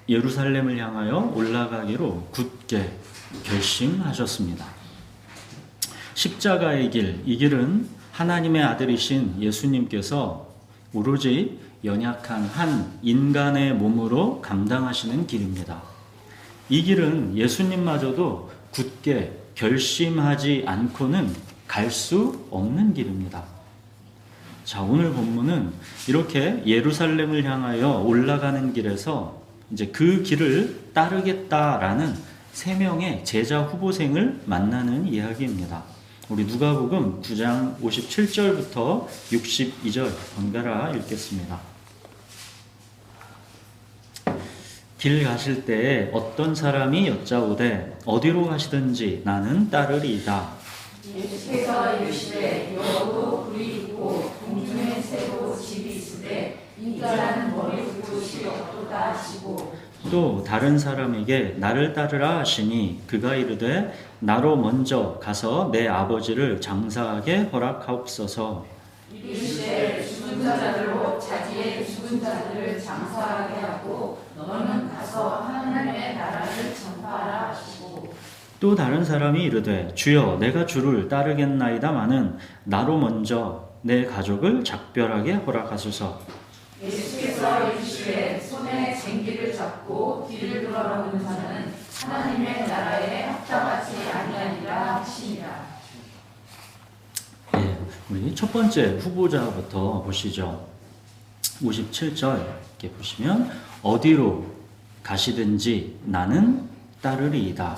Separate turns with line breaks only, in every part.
예루살렘을 향하여 올라가기로 굳게 결심하셨습니다. 십자가의 길, 이 길은 하나님의 아들이신 예수님께서 오로지 연약한 한 인간의 몸으로 감당하시는 길입니다. 이 길은 예수님마저도 굳게 결심하지 않고는 갈 수 없는 길입니다. 자, 오늘 본문은 이렇게 예루살렘을 향하여 올라가는 길에서 이제 그 길을 따르겠다라는 세 명의 제자 후보생을 만나는 이야기입니다. 우리 누가복음 9장 57절부터 62절 번갈아 읽겠습니다. 길 가실 때에 어떤 사람이 여짜오되 어디로 가시든지 나는 따르리이다.
예수께서 이르시되 여호도 굴이 있고 공중에 새도 집이 있으되 인자는 머리 볼 곳이 없도다 하시고
또 다른 사람에게 나를 따르라 하시니 그가 이르되 나로 먼저 가서 내 아버지를 장사하게 허락하옵소서.
이르시되 죽은 자들로 자기의 죽은 자들을 장사하게 하고 너는 가서 하나님의 나라를 전파하라 하시고
또 다른 사람이 이르되 주여 내가 주를 따르겠나이다마는 나로 먼저 내 가족을 작별하게 허락하소서.
예수께서 이르시되 손에 쟁기를 잡고 뒤를 돌아보는 자는 하나님의 나라에 합당하지 아니하리라 하시니라.
우리 첫 번째 후보자부터 보시죠. 57절 이렇게 보시면 어디로 가시든지 나는 따르리이다.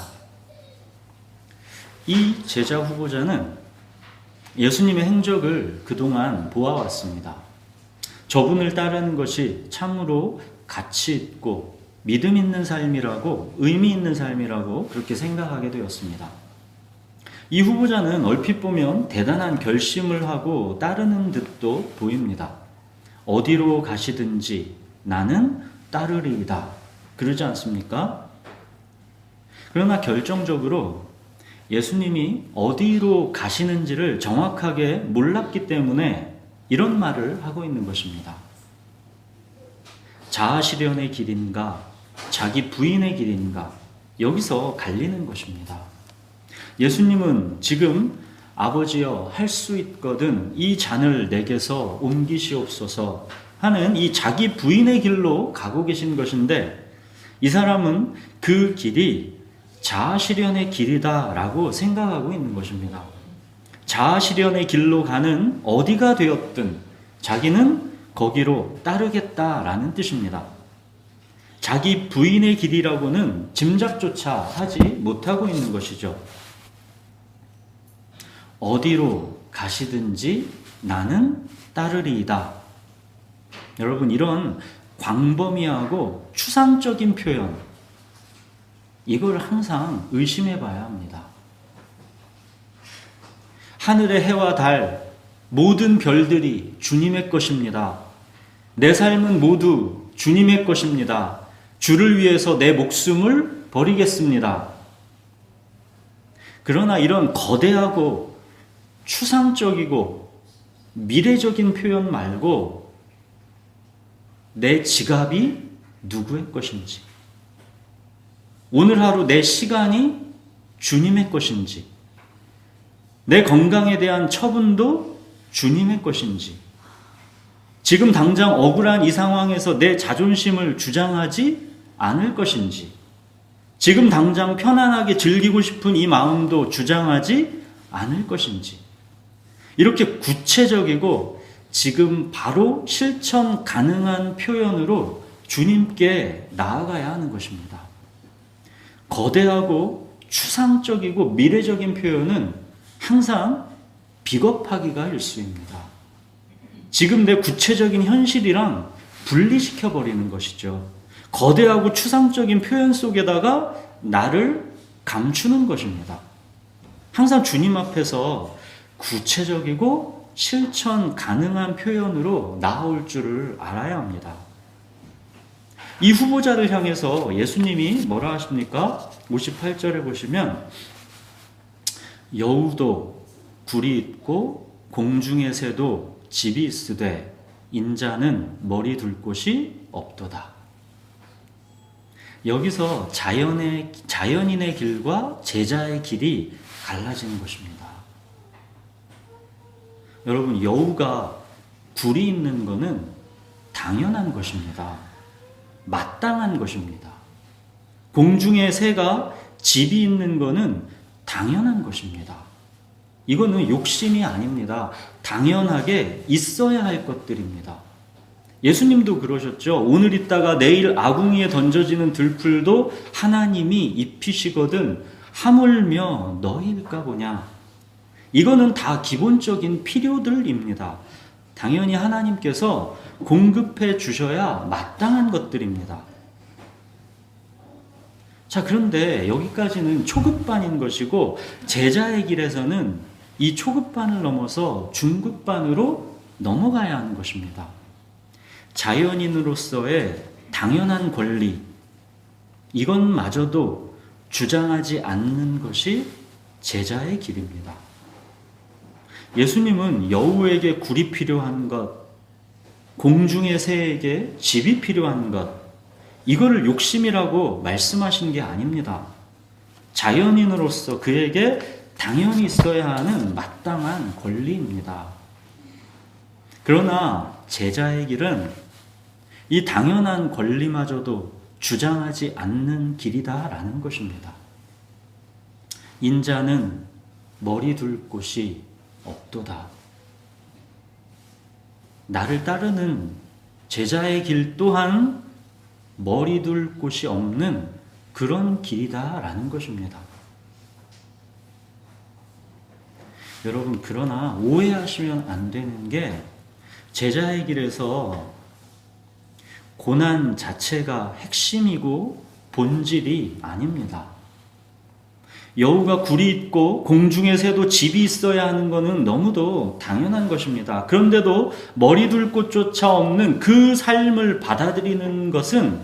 이 제자 후보자는 예수님의 행적을 그동안 보아왔습니다. 저분을 따르는 것이 참으로 가치 있고 믿음 있는 삶이라고, 의미 있는 삶이라고 그렇게 생각하게 되었습니다. 이 후보자는 얼핏 보면 대단한 결심을 하고 따르는 듯도 보입니다. 어디로 가시든지 나는 따르리이다. 그러지 않습니까? 그러나 결정적으로 예수님이 어디로 가시는지를 정확하게 몰랐기 때문에 이런 말을 하고 있는 것입니다. 자아실현의 길인가, 자기 부인의 길인가, 여기서 갈리는 것입니다. 예수님은 지금 아버지여 할 수 있거든 이 잔을 내게서 옮기시옵소서 하는 이 자기 부인의 길로 가고 계신 것인데 이 사람은 그 길이 자아실현의 길이다라고 생각하고 있는 것입니다. 자아실현의 길로 가는 어디가 되었든 자기는 거기로 따르겠다라는 뜻입니다. 자기 부인의 길이라고는 짐작조차 하지 못하고 있는 것이죠. 어디로 가시든지 나는 따르리이다. 여러분, 이런 광범위하고 추상적인 표현, 이걸 항상 의심해 봐야 합니다. 하늘의 해와 달, 모든 별들이 주님의 것입니다. 내 삶은 모두 주님의 것입니다. 주를 위해서 내 목숨을 버리겠습니다. 그러나 이런 거대하고 추상적이고 미래적인 표현 말고 내 지갑이 누구의 것인지, 오늘 하루 내 시간이 주님의 것인지, 내 건강에 대한 처분도 주님의 것인지, 지금 당장 억울한 이 상황에서 내 자존심을 주장하지 않을 것인지, 지금 당장 편안하게 즐기고 싶은 이 마음도 주장하지 않을 것인지, 이렇게 구체적이고 지금 바로 실천 가능한 표현으로 주님께 나아가야 하는 것입니다. 거대하고 추상적이고 미래적인 표현은 항상 비겁하기가 일쑤입니다. 지금 내 구체적인 현실이랑 분리시켜버리는 것이죠. 거대하고 추상적인 표현 속에다가 나를 감추는 것입니다. 항상 주님 앞에서 구체적이고 실천 가능한 표현으로 나아올 줄을 알아야 합니다. 이 후보자를 향해서 예수님이 뭐라 하십니까? 58절에 보시면 여우도 굴이 있고 공중의 새도 집이 있으되 인자는 머리 둘 곳이 없도다. 여기서 자연인의 길과 제자의 길이 갈라지는 것입니다. 여러분, 여우가 굴이 있는 것은 당연한 것입니다. 마땅한 것입니다. 공중의 새가 집이 있는 것은 당연한 것입니다. 이거는 욕심이 아닙니다. 당연하게 있어야 할 것들입니다. 예수님도 그러셨죠. 오늘 있다가 내일 아궁이에 던져지는 들풀도 하나님이 입히시거든 하물며 너희일까 보냐. 이거는 다 기본적인 필요들입니다. 당연히 하나님께서 공급해 주셔야 마땅한 것들입니다. 자, 그런데 여기까지는 초급반인 것이고 제자의 길에서는 이 초급반을 넘어서 중급반으로 넘어가야 하는 것입니다. 자연인으로서의 당연한 권리, 이것마저도 주장하지 않는 것이 제자의 길입니다. 예수님은 여우에게 굴이 필요한 것, 공중의 새에게 집이 필요한 것, 이거를 욕심이라고 말씀하신 게 아닙니다. 자연인으로서 그에게 당연히 있어야 하는 마땅한 권리입니다. 그러나 제자의 길은 이 당연한 권리마저도 주장하지 않는 길이다라는 것입니다. 인자는 머리 둘 곳이 없도다. 나를 따르는 제자의 길 또한 머리 둘 곳이 없는 그런 길이다라는 것입니다. 여러분, 그러나 오해하시면 안 되는 게 제자의 길에서 고난 자체가 핵심이고 본질이 아닙니다. 여우가 굴이 있고 공중의 새도 집이 있어야 하는 것은 너무도 당연한 것입니다. 그런데도 머리 둘 곳조차 없는 그 삶을 받아들이는 것은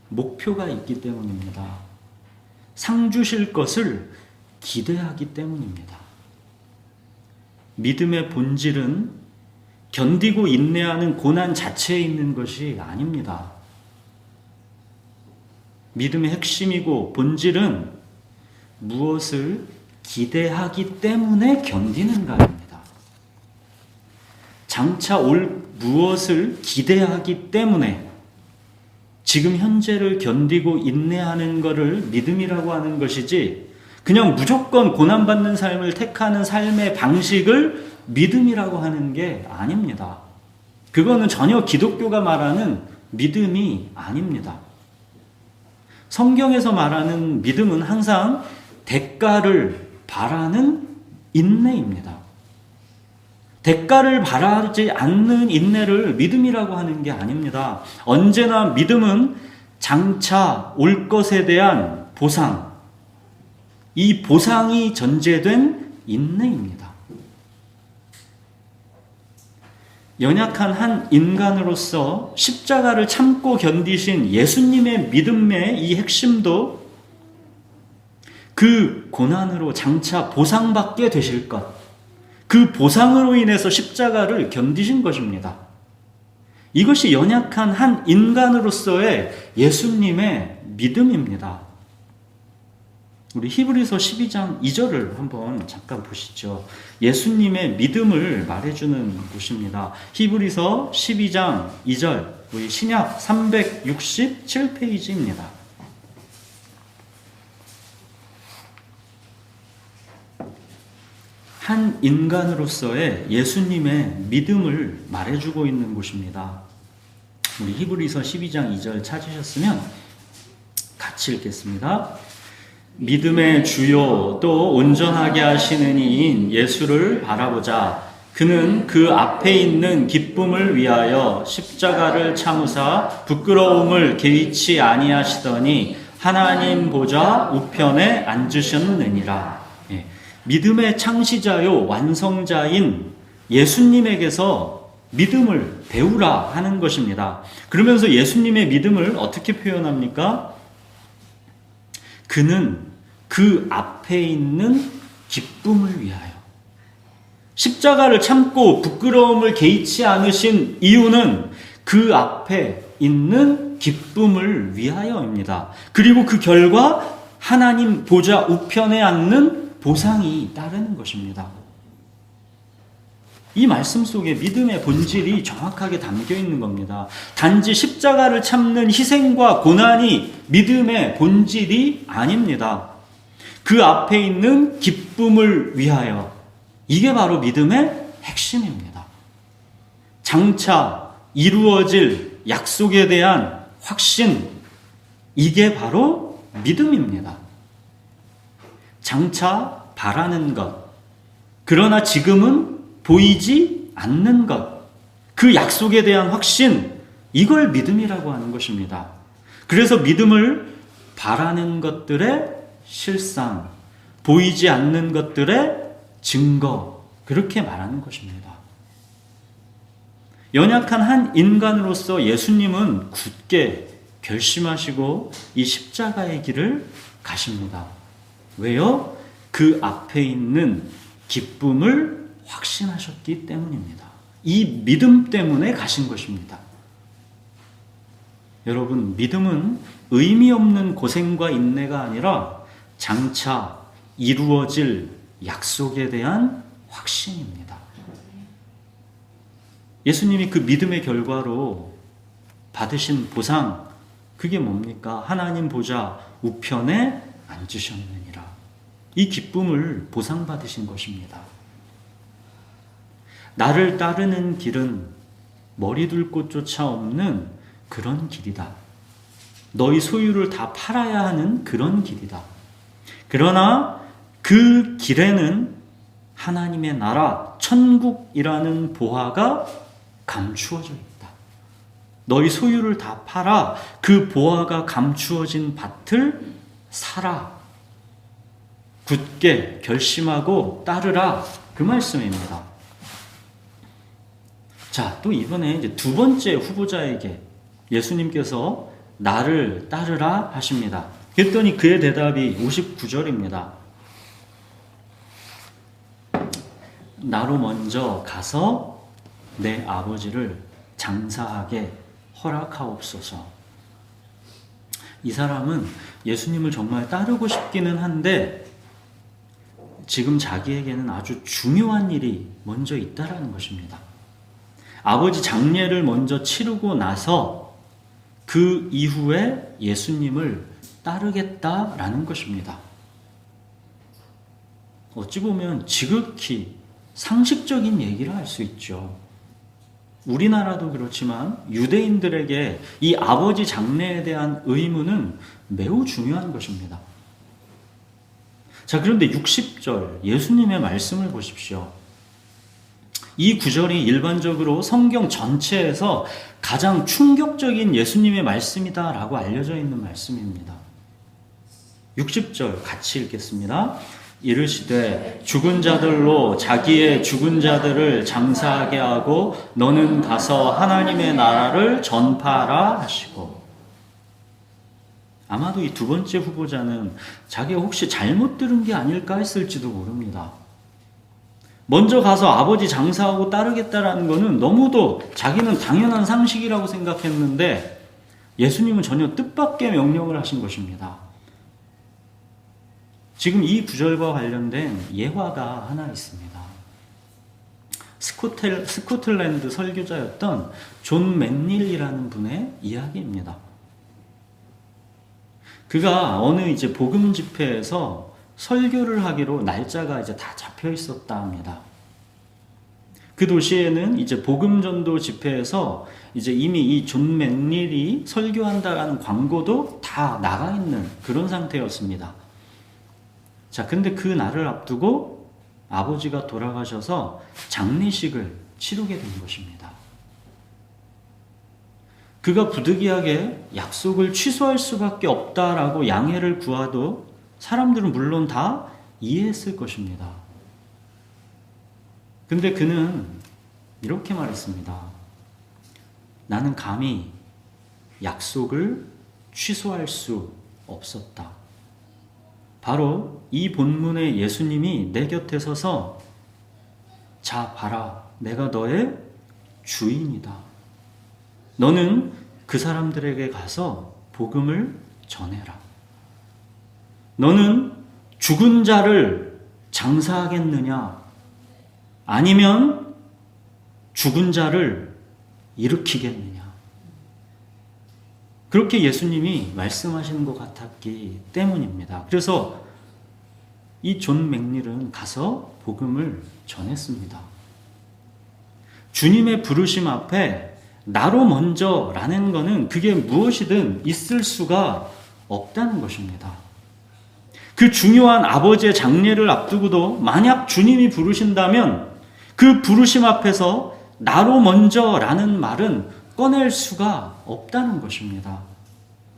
목표가 있기 때문입니다. 상 주실 것을 기대하기 때문입니다. 믿음의 본질은 견디고 인내하는 고난 자체에 있는 것이 아닙니다. 믿음의 핵심이고 본질은 무엇을 기대하기 때문에 견디는가입니다. 장차 올 무엇을 기대하기 때문에 지금 현재를 견디고 인내하는 것을 믿음이라고 하는 것이지, 그냥 무조건 고난받는 삶을 택하는 삶의 방식을 믿음이라고 하는 게 아닙니다. 그거는 전혀 기독교가 말하는 믿음이 아닙니다. 성경에서 말하는 믿음은 항상 대가를 바라는 인내입니다. 대가를 바라지 않는 인내를 믿음이라고 하는 게 아닙니다. 언제나 믿음은 장차 올 것에 대한 보상, 이 보상이 전제된 인내입니다. 연약한 한 인간으로서 십자가를 참고 견디신 예수님의 믿음의 이 핵심도 그 고난으로 장차 보상받게 되실 것, 그 보상으로 인해서 십자가를 견디신 것입니다. 이것이 연약한 한 인간으로서의 예수님의 믿음입니다. 우리 히브리서 12장 2절을 한번 잠깐 보시죠. 예수님의 믿음을 말해주는 곳입니다. 히브리서 12장 2절, 우리 신약 367페이지입니다. 한 인간으로서의 예수님의 믿음을 말해주고 있는 곳입니다. 우리 히브리서 12장 2절 찾으셨으면 같이 읽겠습니다. 믿음의 주요 또 온전하게 하시는 이인 예수를 바라보자. 그는 그 앞에 있는 기쁨을 위하여 십자가를 참으사 부끄러움을 개의치 아니하시더니 하나님 보좌 우편에 앉으셨느니라. 믿음의 창시자요 완성자인 예수님에게서 믿음을 배우라 하는 것입니다. 그러면서 예수님의 믿음을 어떻게 표현합니까? 그는 그 앞에 있는 기쁨을 위하여. 십자가를 참고 부끄러움을 개의치 않으신 이유는 그 앞에 있는 기쁨을 위하여입니다. 그리고 그 결과 하나님 보좌 우편에 앉는 보상이 따르는 것입니다. 이 말씀 속에 믿음의 본질이 정확하게 담겨 있는 겁니다. 단지 십자가를 참는 희생과 고난이 믿음의 본질이 아닙니다. 그 앞에 있는 기쁨을 위하여, 이게 바로 믿음의 핵심입니다. 장차 이루어질 약속에 대한 확신, 이게 바로 믿음입니다. 장차 바라는 것, 그러나 지금은 보이지 않는 것, 그 약속에 대한 확신, 이걸 믿음이라고 하는 것입니다. 그래서 믿음을 바라는 것들의 실상, 보이지 않는 것들의 증거, 그렇게 말하는 것입니다. 연약한 한 인간으로서 예수님은 굳게 결심하시고 이 십자가의 길을 가십니다. 왜요? 그 앞에 있는 기쁨을 확신하셨기 때문입니다. 이 믿음 때문에 가신 것입니다. 여러분, 믿음은 의미 없는 고생과 인내가 아니라 장차 이루어질 약속에 대한 확신입니다. 예수님이 그 믿음의 결과로 받으신 보상, 그게 뭡니까? 하나님 보좌 우편에 앉으셨느니라. 이 기쁨을 보상받으신 것입니다. 나를 따르는 길은 머리둘 곳조차 없는 그런 길이다. 너희 소유를 다 팔아야 하는 그런 길이다. 그러나 그 길에는 하나님의 나라, 천국이라는 보화가 감추어져 있다. 너희 소유를 다 팔아 그 보화가 감추어진 밭을 사라. 굳게 결심하고 따르라. 그 말씀입니다. 자, 또 이번에 이제 두 번째 후보자에게 예수님께서 나를 따르라 하십니다. 그랬더니 그의 대답이 59절입니다. 나로 먼저 가서 내 아버지를 장사하게 허락하옵소서. 이 사람은 예수님을 정말 따르고 싶기는 한데 지금 자기에게는 아주 중요한 일이 먼저 있다라는 것입니다. 아버지 장례를 먼저 치르고 나서 그 이후에 예수님을 따르겠다라는 것입니다. 어찌 보면 지극히 상식적인 얘기를 할 수 있죠. 우리나라도 그렇지만 유대인들에게 이 아버지 장례에 대한 의무는 매우 중요한 것입니다. 자, 그런데 60절 예수님의 말씀을 보십시오. 이 구절이 일반적으로 성경 전체에서 가장 충격적인 예수님의 말씀이다라고 알려져 있는 말씀입니다. 60절 같이 읽겠습니다. 이르시되 죽은 자들로 자기의 죽은 자들을 장사하게 하고 너는 가서 하나님의 나라를 전파하라 하시고. 아마도 이 두 번째 후보자는 자기가 혹시 잘못 들은 게 아닐까 했을지도 모릅니다. 먼저 가서 아버지 장사하고 따르겠다라는 것은 너무도 자기는 당연한 상식이라고 생각했는데 예수님은 전혀 뜻밖의 명령을 하신 것입니다. 지금 이 구절과 관련된 예화가 하나 있습니다. 스코틀랜드 설교자였던 존 맥닐이라는 분의 이야기입니다. 그가 어느 이제 복음 집회에서 설교를 하기로 날짜가 이제 다 잡혀 있었다 합니다. 그 도시에는 이제 복음 전도 집회에서 이제 이미 이 존 맥닐이 설교한다라는 광고도 다 나가 있는 그런 상태였습니다. 자, 근데 그 날을 앞두고 아버지가 돌아가셔서 장례식을 치르게 된 것입니다. 그가 부득이하게 약속을 취소할 수밖에 없다라고 양해를 구하도 사람들은 물론 다 이해했을 것입니다. 근데 그는 이렇게 말했습니다. 나는 감히 약속을 취소할 수 없었다. 바로 이 본문의 예수님이 내 곁에 서서 자 봐라, 내가 너의 주인이다. 너는 그 사람들에게 가서 복음을 전해라. 너는 죽은 자를 장사하겠느냐? 아니면 죽은 자를 일으키겠느냐? 그렇게 예수님이 말씀하시는 것 같았기 때문입니다. 그래서 이 존 맥닐은 가서 복음을 전했습니다. 주님의 부르심 앞에 나로 먼저라는 것은 그게 무엇이든 있을 수가 없다는 것입니다. 그 중요한 아버지의 장례를 앞두고도 만약 주님이 부르신다면 그 부르심 앞에서 나로 먼저라는 말은 꺼낼 수가 없다는 것입니다.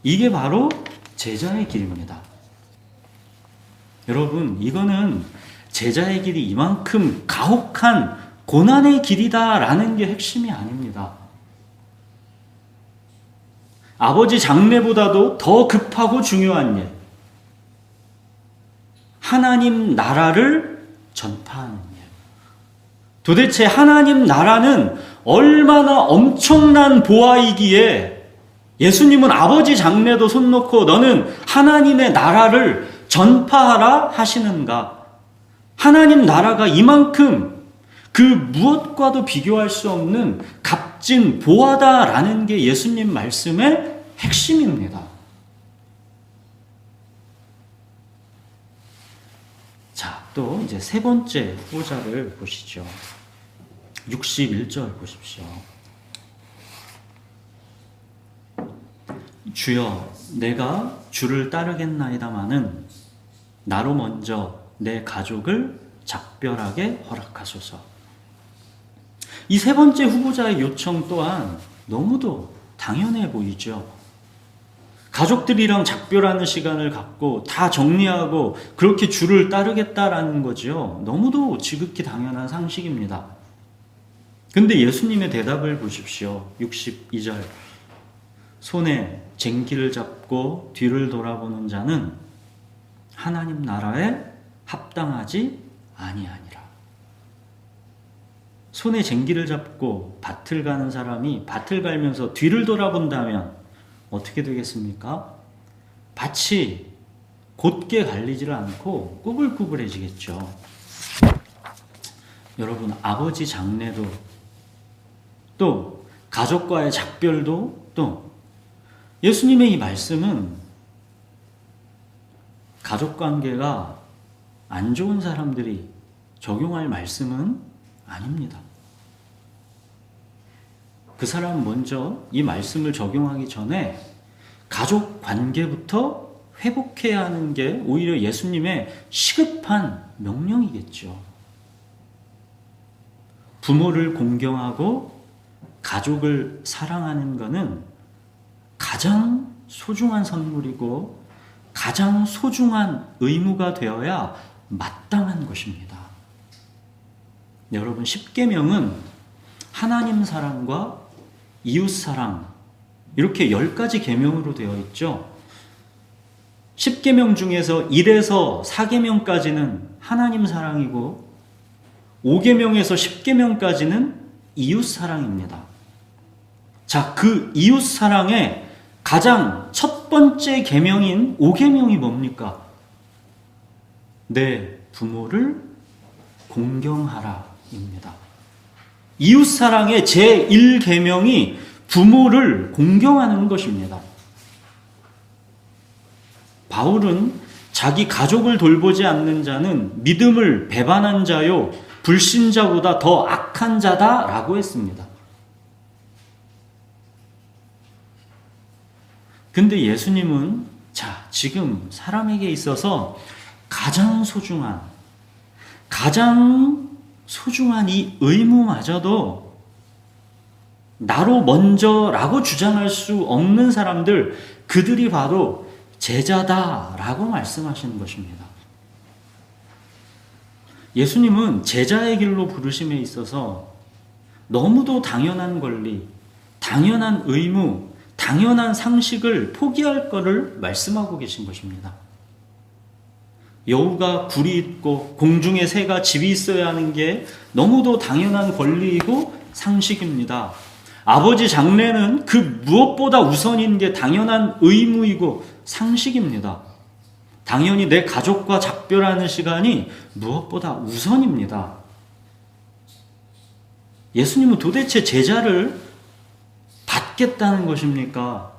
이게 바로 제자의 길입니다. 여러분, 이거는 제자의 길이 이만큼 가혹한 고난의 길이다라는 게 핵심이 아닙니다. 아버지 장례보다도 더 급하고 중요한 일, 하나님 나라를 전파하는 일. 도대체 하나님 나라는 얼마나 엄청난 보아이기에 예수님은 아버지 장례도 손 놓고 너는 하나님의 나라를 전파하라 하시는가? 하나님 나라가 이만큼 그 무엇과도 비교할 수 없는 값진 보아다라는 게 예수님 말씀의 핵심입니다. 자, 또 이제 세 번째 후보자를 보시죠. 61절 보십시오. 주여, 내가 주를 따르겠나이다마는 나로 먼저 내 가족을 작별하게 허락하소서. 이 세 번째 후보자의 요청 또한 너무도 당연해 보이죠. 가족들이랑 작별하는 시간을 갖고 다 정리하고 그렇게 주를 따르겠다라는 거죠. 너무도 지극히 당연한 상식입니다. 근데 예수님의 대답을 보십시오. 62절. 손에 쟁기를 잡고 뒤를 돌아보는 자는 하나님 나라에 합당하지 아니하니라. 손에 쟁기를 잡고 밭을 가는 사람이 밭을 갈면서 뒤를 돌아본다면 어떻게 되겠습니까? 밭이 곧게 갈리지를 않고 꾸불꾸불해지겠죠. 여러분, 아버지 장례도 또 가족과의 작별도 또 예수님의 이 말씀은 가족관계가 안 좋은 사람들이 적용할 말씀은 아닙니다. 그 사람 먼저 이 말씀을 적용하기 전에 가족 관계부터 회복해야 하는 게 오히려 예수님의 시급한 명령이겠죠. 부모를 공경하고 가족을 사랑하는 것은 가장 소중한 선물이고 가장 소중한 의무가 되어야 마땅한 것입니다. 여러분, 십계명은 하나님 사랑과 이웃 사랑 이렇게 10가지 계명으로 되어 있죠. 10계명 중에서 1에서 4계명까지는 하나님 사랑이고 5계명에서 10계명까지는 이웃 사랑입니다. 자, 그 이웃 사랑의 가장 첫 번째 계명인 5계명이 뭡니까? 내 부모를 공경하라입니다. 이웃 사랑의 제1계명이 부모를 공경하는 것입니다. 바울은 자기 가족을 돌보지 않는 자는 믿음을 배반한 자요 불신자보다 더 악한 자다라고 했습니다. 근데 예수님은 지금 사람에게 있어서 가장 소중한 이 의무마저도 나로 먼저라고 주장할 수 없는 사람들, 그들이 바로 제자다라고 말씀하시는 것입니다. 예수님은 제자의 길로 부르심에 있어서 너무도 당연한 권리, 당연한 의무, 당연한 상식을 포기할 것을 말씀하고 계신 것입니다. 여우가 굴이 있고 공중에 새가 집이 있어야 하는 게 너무도 당연한 권리이고 상식입니다. 아버지 장례는 그 무엇보다 우선인 게 당연한 의무이고 상식입니다. 당연히 내 가족과 작별하는 시간이 무엇보다 우선입니다. 예수님은 도대체 제자를 받겠다는 것입니까?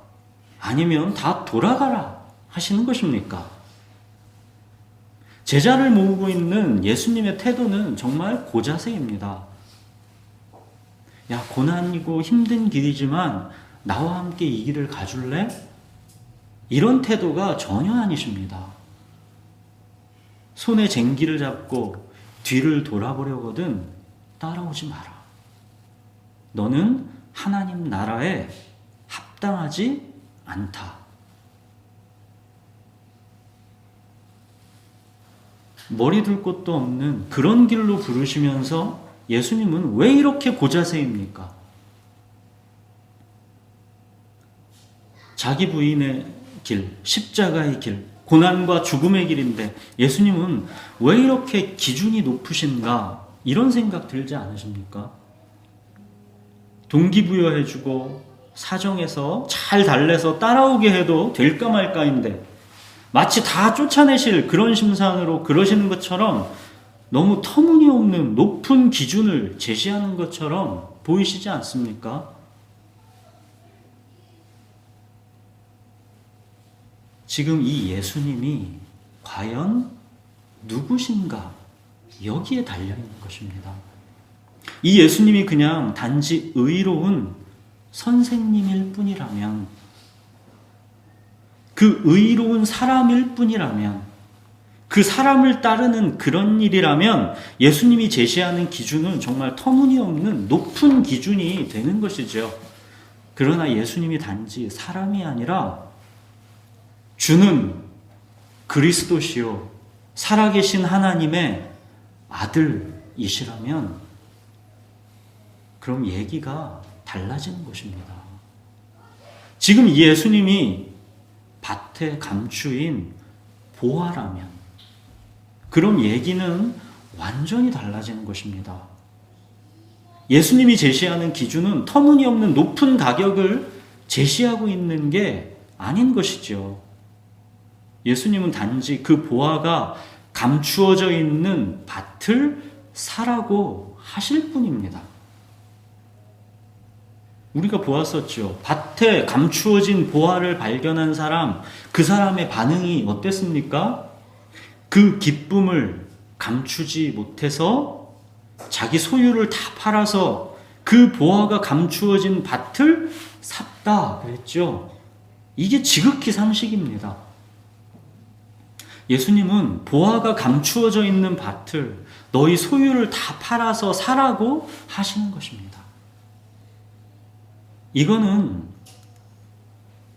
아니면 다 돌아가라 하시는 것입니까? 제자를 모으고 있는 예수님의 태도는 정말 고자세입니다. 야, 고난이고 힘든 길이지만 나와 함께 이 길을 가줄래? 이런 태도가 전혀 아니십니다. 손에 쟁기를 잡고 뒤를 돌아보려거든 따라오지 마라. 너는 하나님 나라에 합당하지 않다. 머리 둘 곳도 없는 그런 길로 부르시면서 예수님은 왜 이렇게 고자세입니까? 자기 부인의 길, 십자가의 길, 고난과 죽음의 길인데 예수님은 왜 이렇게 기준이 높으신가? 이런 생각 들지 않으십니까? 동기부여해주고 사정해서 잘 달래서 따라오게 해도 될까 말까인데 마치 다 쫓아내실 그런 심산으로 그러시는 것처럼 너무 터무니없는 높은 기준을 제시하는 것처럼 보이시지 않습니까? 지금 이 예수님이 과연 누구신가? 여기에 달려있는 것입니다. 이 예수님이 그냥 단지 의로운 선생님일 뿐이라면, 그 의로운 사람일 뿐이라면, 그 사람을 따르는 그런 일이라면 예수님이 제시하는 기준은 정말 터무니없는 높은 기준이 되는 것이죠. 그러나 예수님이 단지 사람이 아니라 주는 그리스도시요 살아계신 하나님의 아들이시라면 그럼 얘기가 달라지는 것입니다. 지금 이 예수님이 밭의 감추인 보화라면 그럼 얘기는 완전히 달라지는 것입니다. 예수님이 제시하는 기준은 터무니없는 높은 가격을 제시하고 있는 게 아닌 것이죠. 예수님은 단지 그 보화가 감추어져 있는 밭을 사라고 하실 뿐입니다. 우리가 보았었죠. 밭에 감추어진 보화를 발견한 사람, 그 사람의 반응이 어땠습니까? 그 기쁨을 감추지 못해서 자기 소유를 다 팔아서 그 보화가 감추어진 밭을 샀다 그랬죠. 이게 지극히 상식입니다. 예수님은 보화가 감추어져 있는 밭을 너희 소유를 다 팔아서 사라고 하시는 것입니다. 이거는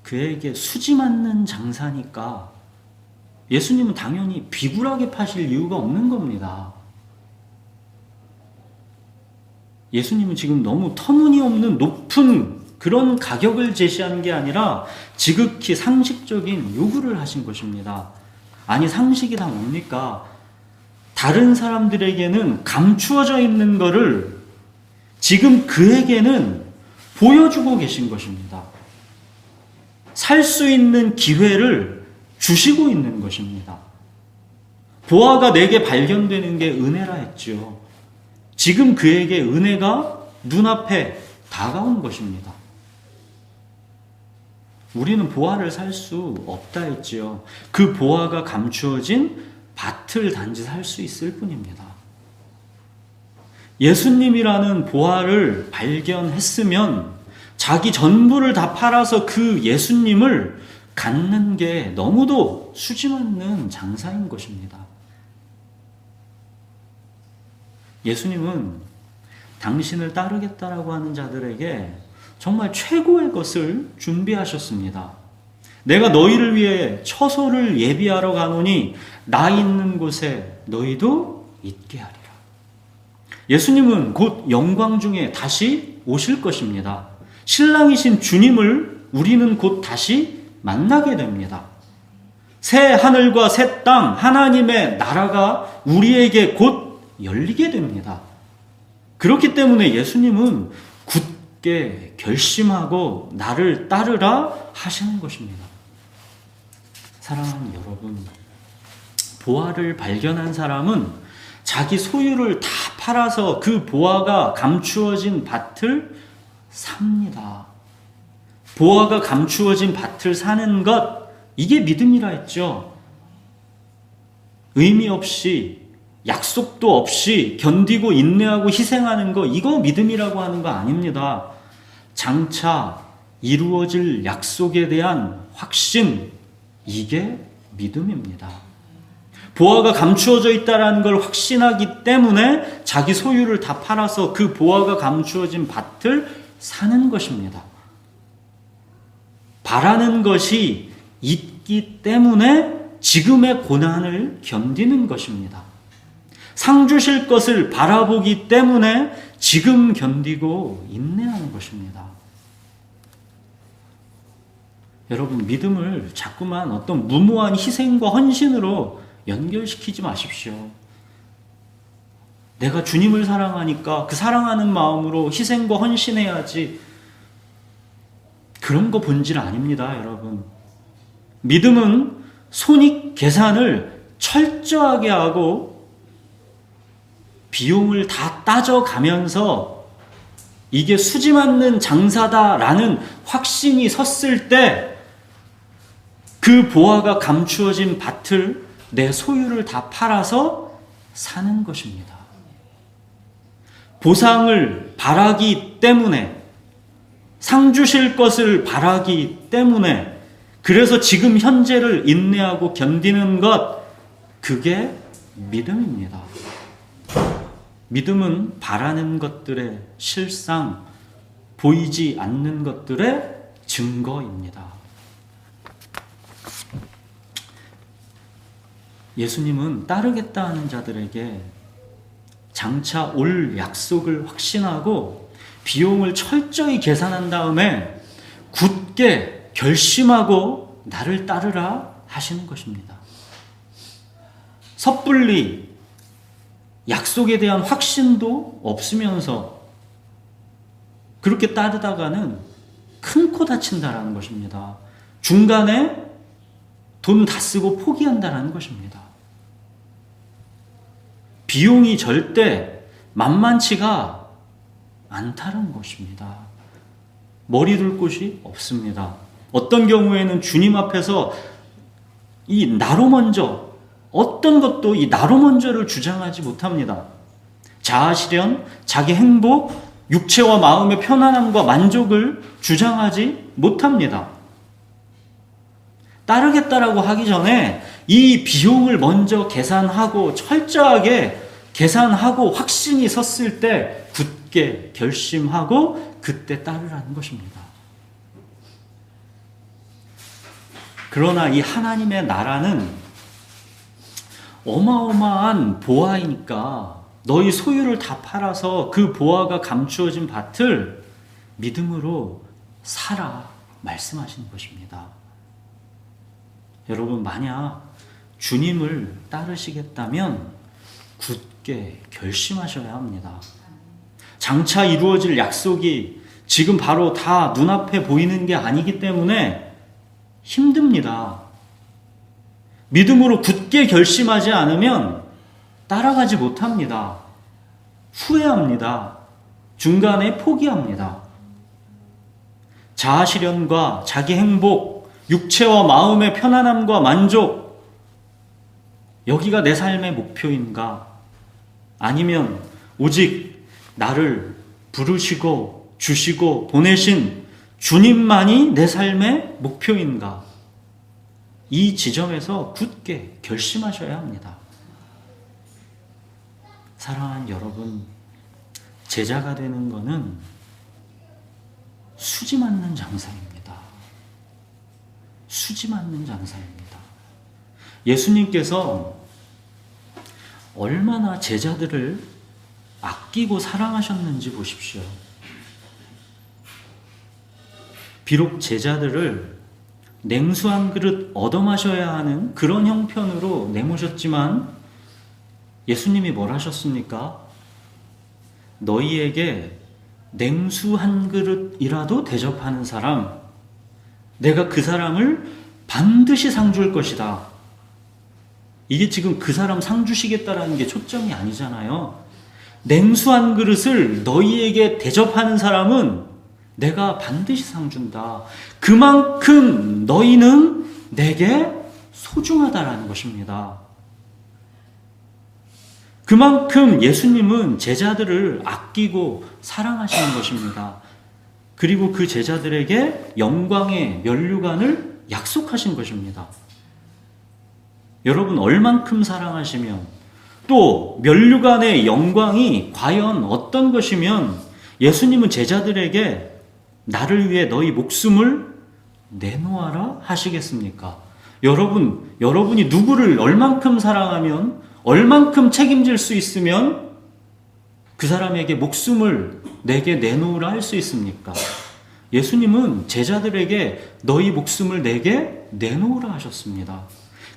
그에게 수지 맞는 장사니까 예수님은 당연히 비굴하게 파실 이유가 없는 겁니다. 예수님은 지금 너무 터무니없는 높은 그런 가격을 제시하는 게 아니라 지극히 상식적인 요구를 하신 것입니다. 아니, 상식이 다 뭡니까? 다른 사람들에게는 감추어져 있는 것을 지금 그에게는 보여주고 계신 것입니다. 살 수 있는 기회를 주시고 있는 것입니다. 보화가 내게 발견되는 게 은혜라 했죠. 지금 그에게 은혜가 눈앞에 다가온 것입니다. 우리는 보화를 살 수 없다 했지요. 그 보화가 감추어진 밭을 단지 살 수 있을 뿐입니다. 예수님이라는 보화를 발견했으면 자기 전부를 다 팔아서 그 예수님을 갖는 게 너무도 수지 맞는 장사인 것입니다. 예수님은 당신을 따르겠다라고 하는 자들에게 정말 최고의 것을 준비하셨습니다. 내가 너희를 위해 처소를 예비하러 가노니 나 있는 곳에 너희도 있게 하리라. 예수님은 곧 영광 중에 다시 오실 것입니다. 신랑이신 주님을 우리는 곧 다시 만나게 됩니다. 새 하늘과 새 땅, 하나님의 나라가 우리에게 곧 열리게 됩니다. 그렇기 때문에 예수님은 굳게 결심하고 나를 따르라 하시는 것입니다. 사랑하는 여러분, 보화를 발견한 사람은 자기 소유를 다 팔아서 그 보화가 감추어진 밭을 삽니다. 보화가 감추어진 밭을 사는 것, 이게 믿음이라 했죠. 의미 없이, 약속도 없이 견디고 인내하고 희생하는 거, 이거 믿음이라고 하는 거 아닙니다. 장차 이루어질 약속에 대한 확신, 이게 믿음입니다. 보화가 감추어져 있다는 걸 확신하기 때문에 자기 소유를 다 팔아서 그 보화가 감추어진 밭을 사는 것입니다. 바라는 것이 있기 때문에 지금의 고난을 견디는 것입니다. 상 주실 것을 바라보기 때문에 지금 견디고 인내하는 것입니다. 여러분, 믿음을 자꾸만 어떤 무모한 희생과 헌신으로 연결시키지 마십시오. 내가 주님을 사랑하니까 그 사랑하는 마음으로 희생과 헌신해야지. 그런 거 본질 아닙니다, 여러분. 믿음은 손익 계산을 철저하게 하고 비용을 다 따져가면서 이게 수지 맞는 장사다라는 확신이 섰을 때 그 보화가 감추어진 밭을, 내 소유를 다 팔아서 사는 것입니다. 보상을 바라기 때문에, 상 주실 것을 바라기 때문에, 그래서 지금 현재를 인내하고 견디는 것, 그게 믿음입니다. 믿음은 바라는 것들의 실상, 보이지 않는 것들의 증거입니다. 예수님은 따르겠다 하는 자들에게 장차 올 약속을 확신하고 비용을 철저히 계산한 다음에 굳게 결심하고 나를 따르라 하시는 것입니다. 섣불리 약속에 대한 확신도 없으면서 그렇게 따르다가는 큰 코 다친다라는 것입니다. 중간에 돈 다 쓰고 포기한다라는 것입니다. 비용이 절대 만만치가 않다는 것입니다. 머리 둘 곳이 없습니다. 어떤 경우에는 주님 앞에서 이 나로 먼저, 어떤 것도 이 나로 먼저를 주장하지 못합니다. 자아실현, 자기 행복, 육체와 마음의 편안함과 만족을 주장하지 못합니다. 따르겠다라고 하기 전에 이 비용을 먼저 계산하고 철저하게 계산하고 확신이 섰을 때 굳게 결심하고 그때 따르라는 것입니다. 그러나 이 하나님의 나라는 어마어마한 보화이니까 너희 소유를 다 팔아서 그 보화가 감추어진 밭을 믿음으로 사라 말씀하시는 것입니다. 여러분, 만약 주님을 따르시겠다면 굳게 결심하셔야 합니다. 장차 이루어질 약속이 지금 바로 다 눈앞에 보이는 게 아니기 때문에 힘듭니다. 믿음으로 굳게 결심하지 않으면 따라가지 못합니다. 후회합니다. 중간에 포기합니다. 자아실현과 자기 행복, 육체와 마음의 편안함과 만족, 여기가 내 삶의 목표인가? 아니면 오직 나를 부르시고 주시고 보내신 주님만이 내 삶의 목표인가? 이 지점에서 굳게 결심하셔야 합니다. 사랑하는 여러분, 제자가 되는 것은 수지 맞는 장사입니다. 수지 맞는 장사입니다. 예수님께서 얼마나 제자들을 아끼고 사랑하셨는지 보십시오. 비록 제자들을 냉수 한 그릇 얻어마셔야 하는 그런 형편으로 내모셨지만 예수님이 뭘 하셨습니까? 너희에게 냉수 한 그릇이라도 대접하는 사람, 내가 그 사람을 반드시 상 줄 것이다. 이게 지금 그 사람 상 주시겠다라는 게 초점이 아니잖아요. 냉수 한 그릇을 너희에게 대접하는 사람은 내가 반드시 상 준다. 그만큼 너희는 내게 소중하다라는 것입니다. 그만큼 예수님은 제자들을 아끼고 사랑하시는 것입니다. 그리고 그 제자들에게 영광의 면류관을 약속하신 것입니다. 여러분, 얼만큼 사랑하시면, 또 면류관의 영광이 과연 어떤 것이면 예수님은 제자들에게 나를 위해 너희 목숨을 내놓아라 하시겠습니까? 여러분이 누구를 얼만큼 사랑하면, 얼만큼 책임질 수 있으면 그 사람에게 목숨을 내게 내놓으라 할 수 있습니까? 예수님은 제자들에게 너희 목숨을 내게 내놓으라 하셨습니다.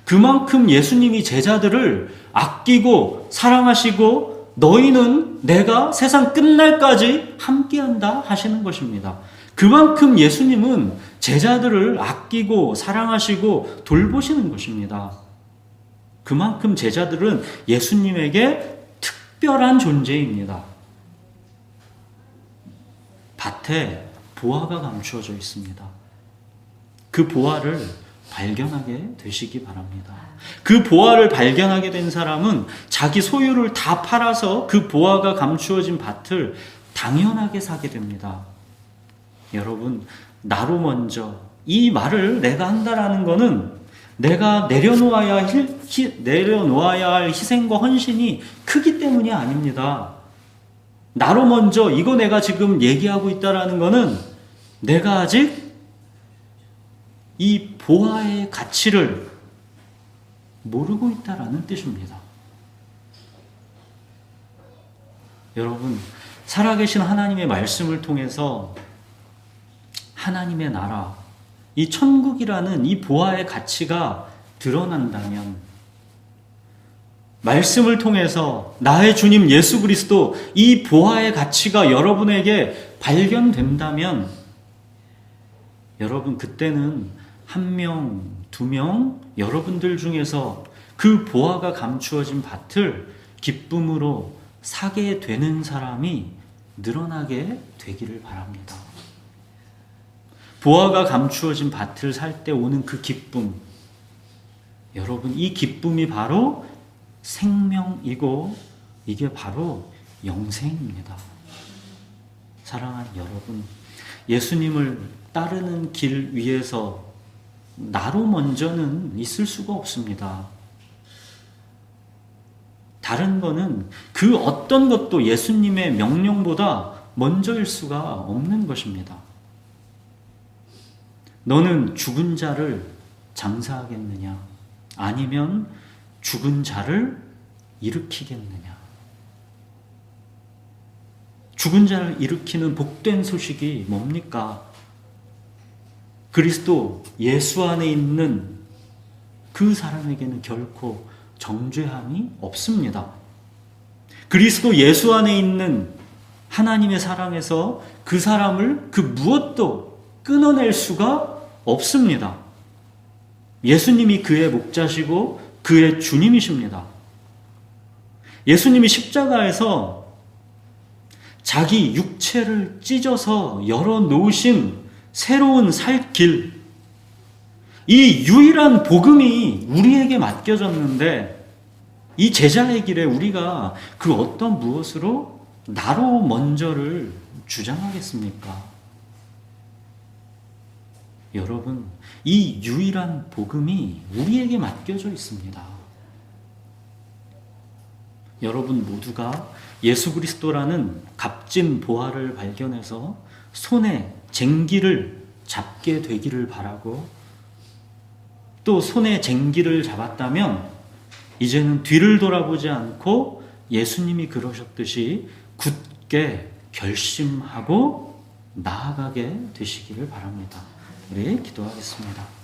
그만큼 예수님이 제자들을 아끼고 사랑하시고 너희는 내가 세상 끝날까지 함께한다 하시는 것입니다. 그만큼 예수님은 제자들을 아끼고 사랑하시고 돌보시는 것입니다. 그만큼 제자들은 예수님에게 특별한 존재입니다. 밭에 보화가 감추어져 있습니다. 그 보화를 발견하게 되시기 바랍니다. 그 보화를 발견하게 된 사람은 자기 소유를 다 팔아서 그 보화가 감추어진 밭을 당연하게 사게 됩니다. 여러분, 나로 먼저 이 말을 내가 한다라는 것은 내가 내려놓아야 할 희생과 헌신이 크기 때문이 아닙니다. 나로 먼저 이거 내가 지금 얘기하고 있다라는 것은 내가 아직 이 보화의 가치를 모르고 있다라는 뜻입니다. 여러분, 살아계신 하나님의 말씀을 통해서 하나님의 나라, 이 천국이라는 이 보화의 가치가 드러난다면, 말씀을 통해서 나의 주님 예수 그리스도 이 보화의 가치가 여러분에게 발견된다면, 여러분 그때는 1명, 2명 여러분들 중에서 그 보화가 감추어진 밭을 기쁨으로 사게 되는 사람이 늘어나게 되기를 바랍니다. 보화가 감추어진 밭을 살 때 오는 그 기쁨, 여러분 이 기쁨이 바로 생명이고 이게 바로 영생입니다. 사랑하는 여러분, 예수님을 따르는 길 위에서 나로 먼저는 있을 수가 없습니다. 다른 거는 그 어떤 것도 예수님의 명령보다 먼저일 수가 없는 것입니다. 너는 죽은 자를 장사하겠느냐? 아니면 죽은 자를 일으키겠느냐? 죽은 자를 일으키는 복된 소식이 뭡니까? 그리스도 예수 안에 있는 그 사람에게는 결코 정죄함이 없습니다. 그리스도 예수 안에 있는 하나님의 사랑에서 그 사람을 그 무엇도 끊어낼 수가 없습니다. 예수님이 그의 목자시고 그의 주님이십니다. 예수님이 십자가에서 자기 육체를 찢어서 열어놓으신 새로운 살 길, 이 유일한 복음이 우리에게 맡겨졌는데 이 제자의 길에 우리가 그 어떤 무엇으로 나로 먼저를 주장하겠습니까? 여러분, 이 유일한 복음이 우리에게 맡겨져 있습니다. 여러분 모두가 예수 그리스도라는 값진 보화를 발견해서 손에 쟁기를 잡게 되기를 바라고, 또 손에 쟁기를 잡았다면 이제는 뒤를 돌아보지 않고 예수님이 그러셨듯이 굳게 결심하고 나아가게 되시기를 바랍니다. 우리 기도하겠습니다.